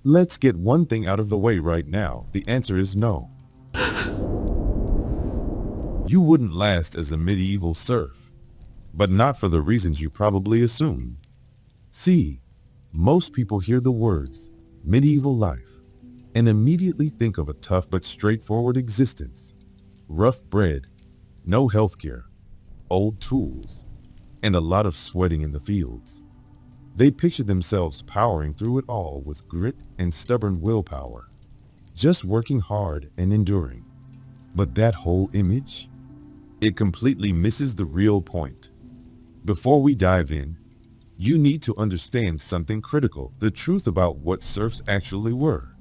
Let's get one thing out of the way right now. The answer is no. You wouldn't last as a medieval serf, but not for the reasons you probably assume. See, most people hear the words medieval life and immediately think of a tough but straightforward existence. Rough bread, no healthcare, old tools, and a lot of sweating in the fields. They picture themselves powering through it all with grit and stubborn willpower, just working hard and enduring. But that whole image, it completely misses the real point. Before we dive in, you need to understand something critical, the truth about what serfs actually were.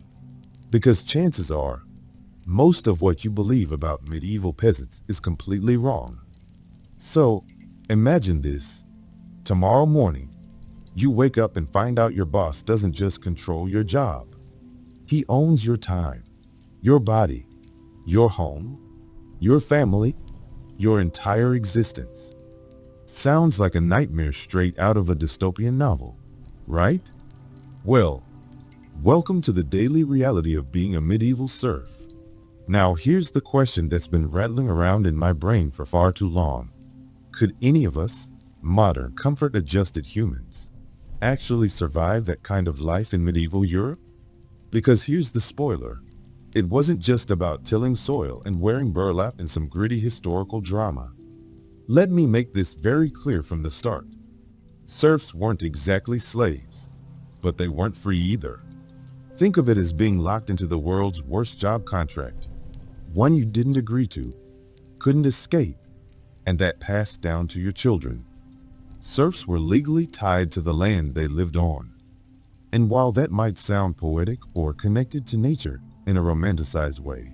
Because chances are, most of what you believe about medieval peasants is completely wrong. So, imagine this. Tomorrow morning, you wake up and find out your boss doesn't just control your job. He owns your time, your body, your home, your family, your entire existence. Sounds like a nightmare straight out of a dystopian novel, right? Well, welcome to the daily reality of being a medieval serf. Now here's the question that's been rattling around in my brain for far too long. Could any of us, modern, comfort-adjusted humans, actually survive that kind of life in medieval Europe? Because here's the spoiler. It wasn't just about tilling soil and wearing burlap and some gritty historical drama. Let me make this very clear from the start. Serfs weren't exactly slaves, but they weren't free either. Think of it as being locked into the world's worst job contract, one you didn't agree to, couldn't escape, and that passed down to your children. Serfs were legally tied to the land they lived on. And while that might sound poetic or connected to nature in a romanticized way,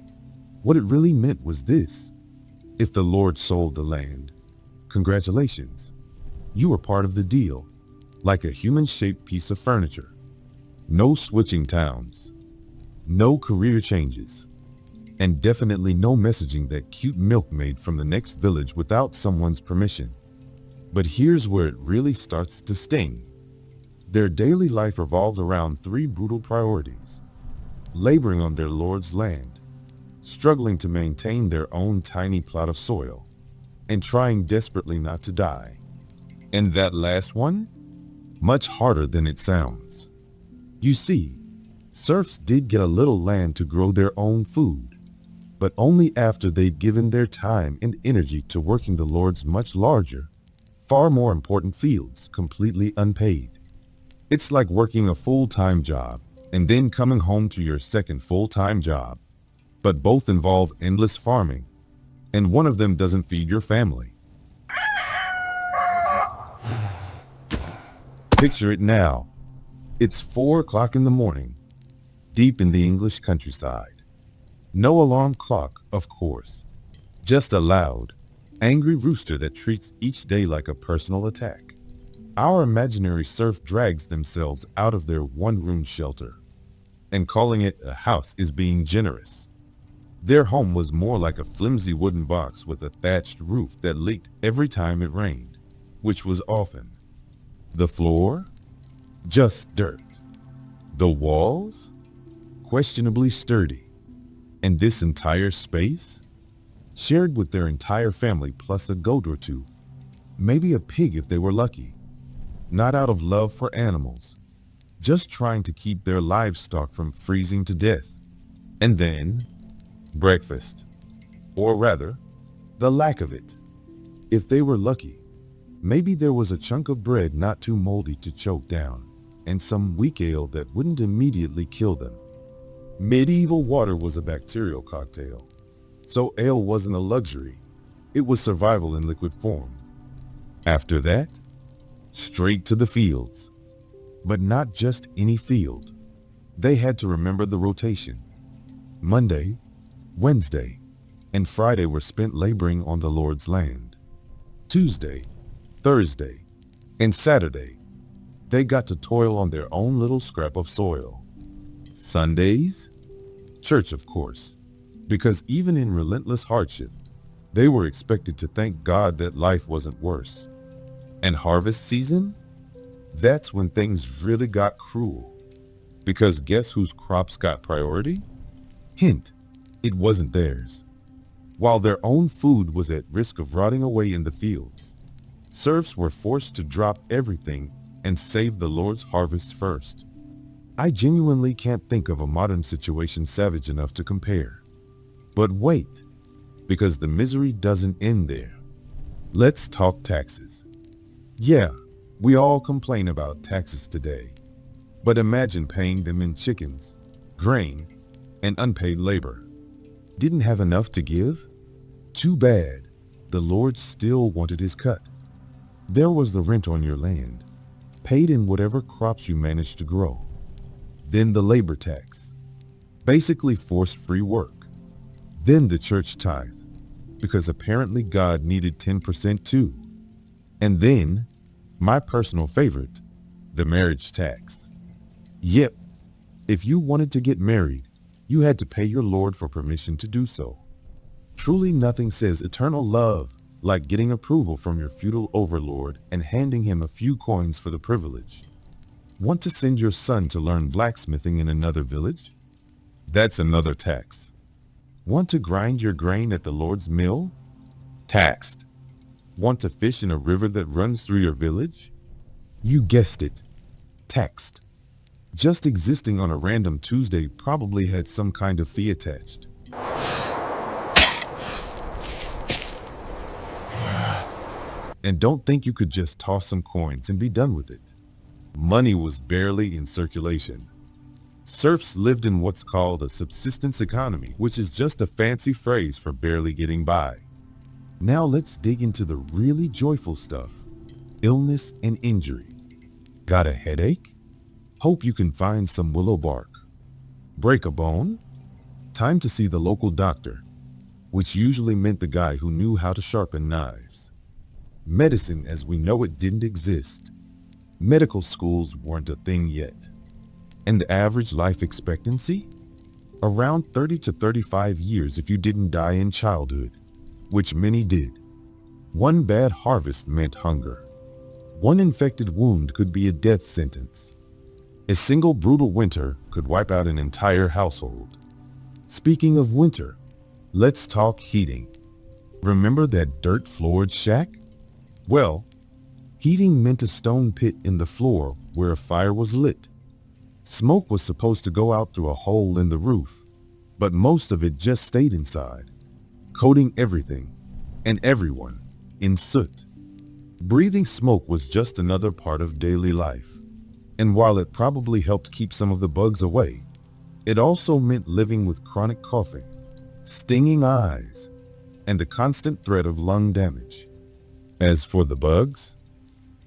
what it really meant was this. If the Lord sold the land, congratulations, you were part of the deal, like a human-shaped piece of furniture. No switching towns, no career changes, and definitely no messaging that cute milkmaid from the next village without someone's permission. But here's where it really starts to sting. Their daily life revolved around three brutal priorities: laboring on their lord's land, struggling to maintain their own tiny plot of soil, and trying desperately not to die. And that last one? Much harder than it sounds. You see, serfs did get a little land to grow their own food, but only after they'd given their time and energy to working the Lord's much larger, far more important fields completely unpaid. It's like working a full-time job and then coming home to your second full-time job, but both involve endless farming, and one of them doesn't feed your family. Picture it now. It's 4 o'clock in the morning, deep in the English countryside. No alarm clock, of course, just a loud, angry rooster that treats each day like a personal attack. Our imaginary serf drags themselves out of their one-room shelter, and calling it a house is being generous. Their home was more like a flimsy wooden box with a thatched roof that leaked every time it rained, which was often. The floor? Just dirt. The walls? Questionably sturdy. And this entire space? Shared with their entire family plus a goat or two. Maybe a pig if they were lucky. Not out of love for animals, just trying to keep their livestock from freezing to death. And then, breakfast. Or rather, the lack of it. If they were lucky, maybe there was a chunk of bread not too moldy to choke down, and some weak ale that wouldn't immediately kill them. Medieval water was a bacterial cocktail, so ale wasn't a luxury. It was survival in liquid form. After that, straight to the fields. But not just any field. They had to remember the rotation. Monday, Wednesday, and Friday were spent laboring on the Lord's land. Tuesday, Thursday, and Saturday, they got to toil on their own little scrap of soil. Sundays? Church, of course, because even in relentless hardship, they were expected to thank God that life wasn't worse. And harvest season? That's when things really got cruel. Because guess whose crops got priority? Hint, it wasn't theirs. While their own food was at risk of rotting away in the fields, serfs were forced to drop everything and save the Lord's harvest first. I genuinely can't think of a modern situation savage enough to compare. But wait, because the misery doesn't end there. Let's talk taxes. Yeah, we all complain about taxes today. But imagine paying them in chickens, grain, and unpaid labor. Didn't have enough to give? Too bad. The Lord still wanted his cut. There was the rent on your land, paid in whatever crops you managed to grow. Then the labor tax, basically forced free work. Then the church tithe, because apparently God needed 10% too. And then, my personal favorite, the marriage tax. Yep, if you wanted to get married, you had to pay your Lord for permission to do so. Truly nothing says eternal love like getting approval from your feudal overlord and handing him a few coins for the privilege. Want to send your son to learn blacksmithing in another village? That's another tax. Want to grind your grain at the Lord's mill? Taxed. Want to fish in a river that runs through your village? You guessed it. Taxed. Just existing on a random Tuesday probably had some kind of fee attached. And don't think you could just toss some coins and be done with it. Money was barely in circulation. Serfs lived in what's called a subsistence economy, which is just a fancy phrase for barely getting by. Now let's dig into the really joyful stuff. Illness and injury. Got a headache? Hope you can find some willow bark. Break a bone? Time to see the local doctor, which usually meant the guy who knew how to sharpen knives. Medicine as we know it didn't exist. Medical schools weren't a thing yet. And the average life expectancy? Around 30 to 35 years if you didn't die in childhood, which many did. One bad harvest meant hunger. One infected wound could be a death sentence. A single brutal winter could wipe out an entire household. Speaking of winter, let's talk heating. Remember that dirt-floored shack? Well, heating meant a stone pit in the floor where a fire was lit. Smoke was supposed to go out through a hole in the roof, but most of it just stayed inside, coating everything and everyone in soot. Breathing smoke was just another part of daily life. And while it probably helped keep some of the bugs away, it also meant living with chronic coughing, stinging eyes, and the constant threat of lung damage. As for the bugs,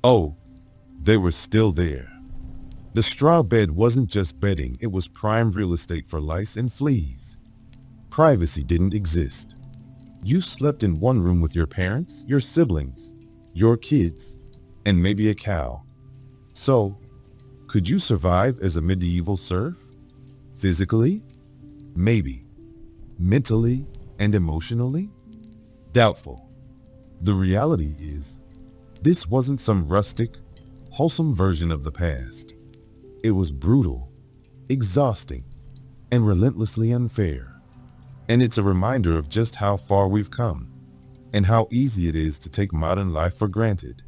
oh, they were still there. The straw bed wasn't just bedding, it was prime real estate for lice and fleas. Privacy didn't exist. You slept in one room with your parents, your siblings, your kids, and maybe a cow. So, could you survive as a medieval serf? Physically? Maybe. Mentally and emotionally? Doubtful. The reality is, this wasn't some rustic, wholesome version of the past. It was brutal, exhausting, and relentlessly unfair. And it's a reminder of just how far we've come, and how easy it is to take modern life for granted.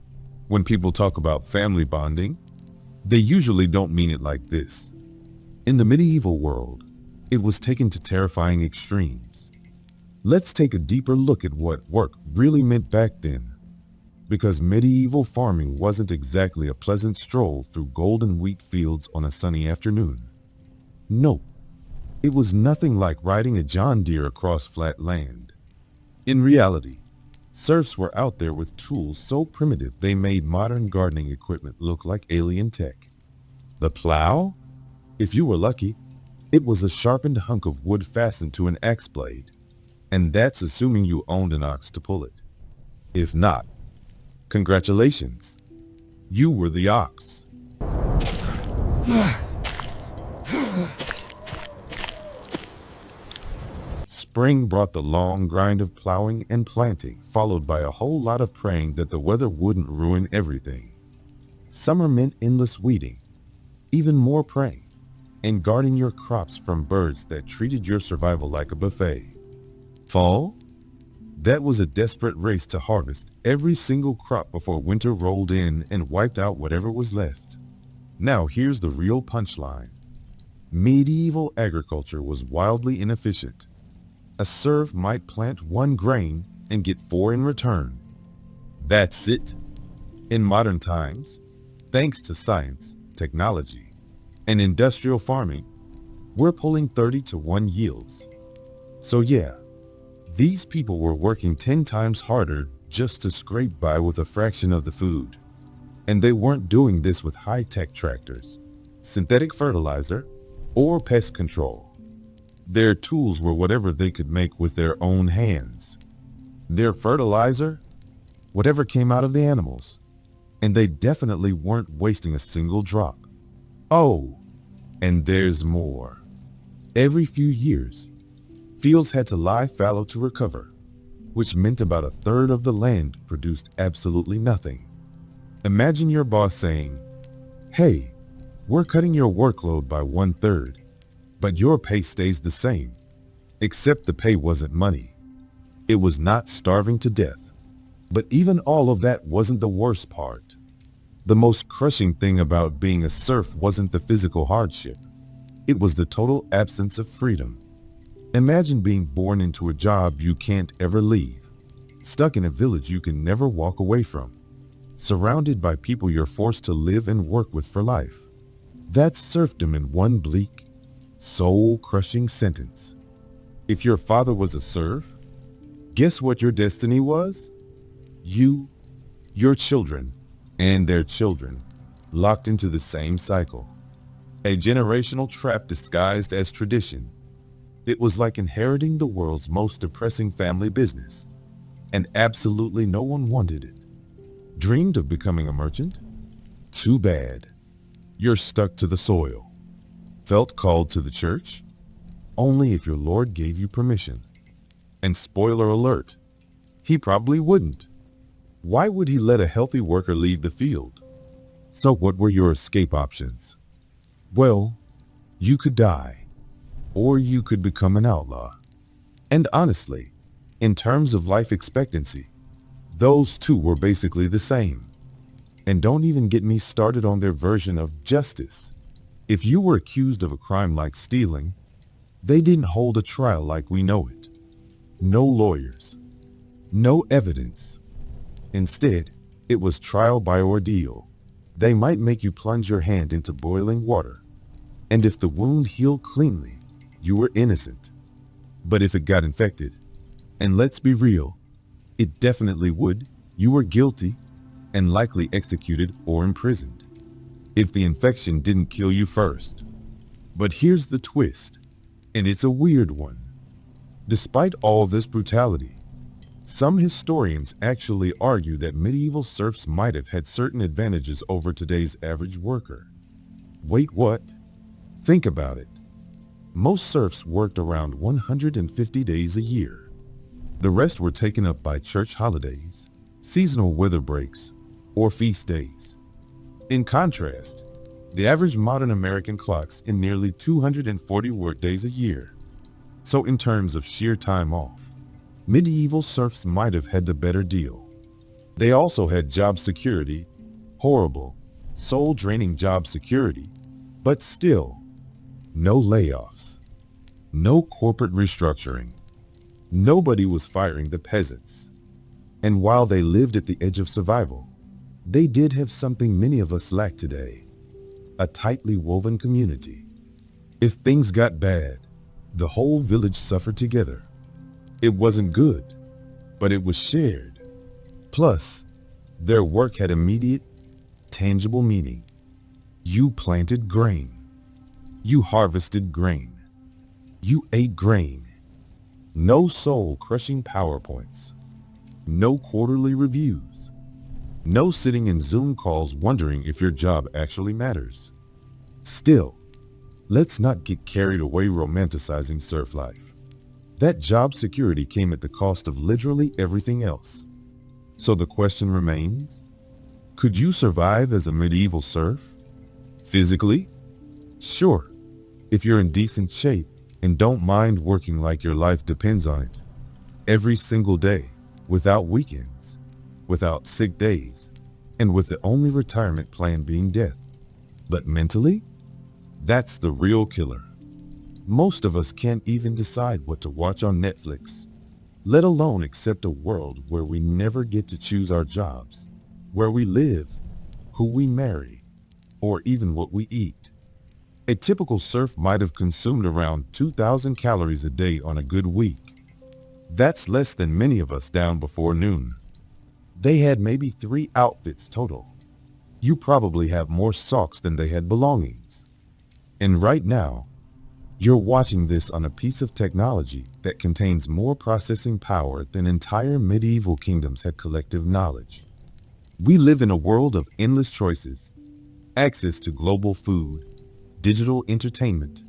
When people talk about family bonding, they usually don't mean it like this. In the medieval world, it was taken to terrifying extremes. Let's take a deeper look at what work really meant back then. Because medieval farming wasn't exactly a pleasant stroll through golden wheat fields on a sunny afternoon. Nope, it was nothing like riding a John Deere across flat land. In reality, serfs were out there with tools so primitive they made modern gardening equipment look like alien tech. The plow? If you were lucky, it was a sharpened hunk of wood fastened to an axe blade. And that's assuming you owned an ox to pull it. If not, congratulations, you were the ox. Spring brought the long grind of plowing and planting, followed by a whole lot of praying that the weather wouldn't ruin everything. Summer meant endless weeding, even more praying, and guarding your crops from birds that treated your survival like a buffet. Fall? That was a desperate race to harvest every single crop before winter rolled in and wiped out whatever was left. Now here's the real punchline. Medieval agriculture was wildly inefficient. A serf might plant one grain and get four in return. That's it. In modern times, thanks to science, technology, and industrial farming, we're pulling 30 to 1 yields. So yeah, these people were working 10 times harder just to scrape by with a fraction of the food. And they weren't doing this with high-tech tractors, synthetic fertilizer, or pest control. Their tools were whatever they could make with their own hands. Their fertilizer? Whatever came out of the animals. And they definitely weren't wasting a single drop. Oh, and there's more. Every few years, fields had to lie fallow to recover, which meant about a third of the land produced absolutely nothing. Imagine your boss saying, "Hey, we're cutting your workload by 1/3, but your pay stays the same." Except the pay wasn't money. It was not starving to death. But even all of that wasn't the worst part. The most crushing thing about being a serf wasn't the physical hardship. It was the total absence of freedom. Imagine being born into a job you can't ever leave, stuck in a village you can never walk away from, surrounded by people you're forced to live and work with for life. That's serfdom in one bleak, soul-crushing sentence. If your father was a serf, guess what your destiny was? You, your children, and their children, locked into the same cycle. A generational trap disguised as tradition. It was like inheriting the world's most depressing family business, and absolutely no one wanted it. Dreamed of becoming a merchant? Too bad. You're stuck to the soil. Felt called to the church? Only if your Lord gave you permission. And spoiler alert, he probably wouldn't. Why would he let a healthy worker leave the field? So what were your escape options? Well, you could die, or you could become an outlaw. And honestly, in terms of life expectancy, those two were basically the same. And don't even get me started on their version of justice. If you were accused of a crime like stealing, they didn't hold a trial like we know it. No lawyers, no evidence. Instead, it was trial by ordeal. They might make you plunge your hand into boiling water. And if the wound healed cleanly, you were innocent. But if it got infected, and let's be real, it definitely would, you were guilty and likely executed or imprisoned. If the infection didn't kill you first. But here's the twist, and it's a weird one. Despite all this brutality, some historians actually argue that medieval serfs might have had certain advantages over today's average worker. Wait, what? Think about it. Most serfs worked around 150 days a year. The rest were taken up by church holidays, seasonal weather breaks, or feast days. In contrast, the average modern American clocks in nearly 240 workdays a year. So in terms of sheer time off, medieval serfs might have had the better deal. They also had job security, horrible, soul-draining job security, but still, no layoffs, no corporate restructuring. Nobody was firing the peasants. And while they lived at the edge of survival, they did have something many of us lack today, a tightly woven community. If things got bad, the whole village suffered together. It wasn't good, but it was shared. Plus, their work had immediate, tangible meaning. You planted grain. You harvested grain. You ate grain. No soul-crushing PowerPoints. No quarterly reviews. No sitting in Zoom calls wondering if your job actually matters. Still, let's not get carried away romanticizing serf life. That job security came at the cost of literally everything else. So the question remains, could you survive as a medieval serf? Physically? Sure. If you're in decent shape and don't mind working like your life depends on it, every single day, without weekends, without sick days, and with the only retirement plan being death. But mentally, that's the real killer. Most of us can't even decide what to watch on Netflix, let alone accept a world where we never get to choose our jobs, where we live, who we marry, or even what we eat. A typical serf might have consumed around 2,000 calories a day on a good week. That's less than many of us down before noon. They had maybe 3 outfits total. You probably have more socks than they had belongings. And right now, you're watching this on a piece of technology that contains more processing power than entire medieval kingdoms had collective knowledge. We live in a world of endless choices, access to global food, digital entertainment,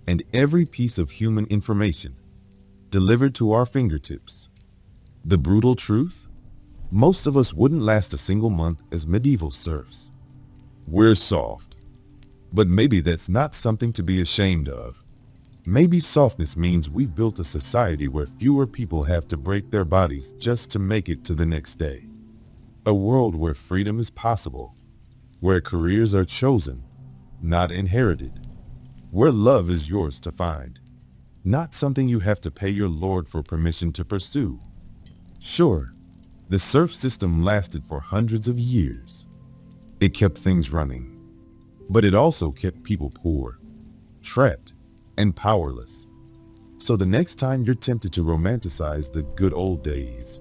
and every piece of human information delivered to our fingertips. The brutal truth? Most of us wouldn't last a single month as medieval serfs. We're soft. But maybe that's not something to be ashamed of. Maybe softness means we've built a society where fewer people have to break their bodies just to make it to the next day. A world where freedom is possible, where careers are chosen, not inherited, where love is yours to find, not something you have to pay your lord for permission to pursue. Sure, the serf system lasted for hundreds of years. It kept things running, but it also kept people poor, trapped, and powerless. So the next time you're tempted to romanticize the good old days,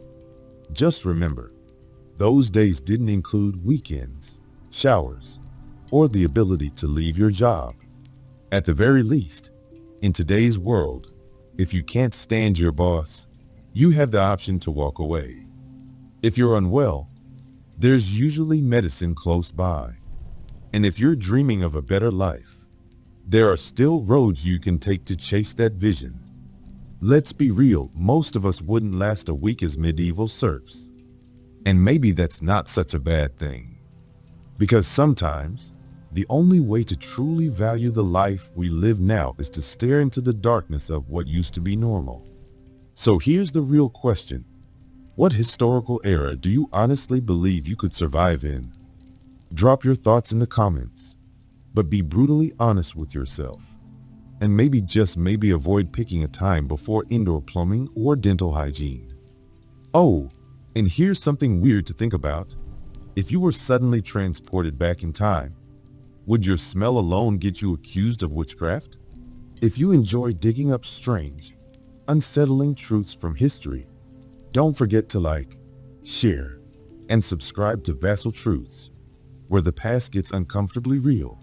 just remember, those days didn't include weekends, showers, or the ability to leave your job. At the very least, in today's world, if you can't stand your boss, you have the option to walk away. If you're unwell, there's usually medicine close by. And if you're dreaming of a better life, there are still roads you can take to chase that vision. Let's be real, most of us wouldn't last a week as medieval serfs. And maybe that's not such a bad thing. Because sometimes, the only way to truly value the life we live now is to stare into the darkness of what used to be normal. So here's the real question. What historical era do you honestly believe you could survive in? Drop your thoughts in the comments, but be brutally honest with yourself. And maybe just maybe avoid picking a time before indoor plumbing or dental hygiene. Oh, and here's something weird to think about. If you were suddenly transported back in time, would your smell alone get you accused of witchcraft? If you enjoy digging up strange, unsettling truths from history, don't forget to like, share, and subscribe to Vassal Truths, where the past gets uncomfortably real.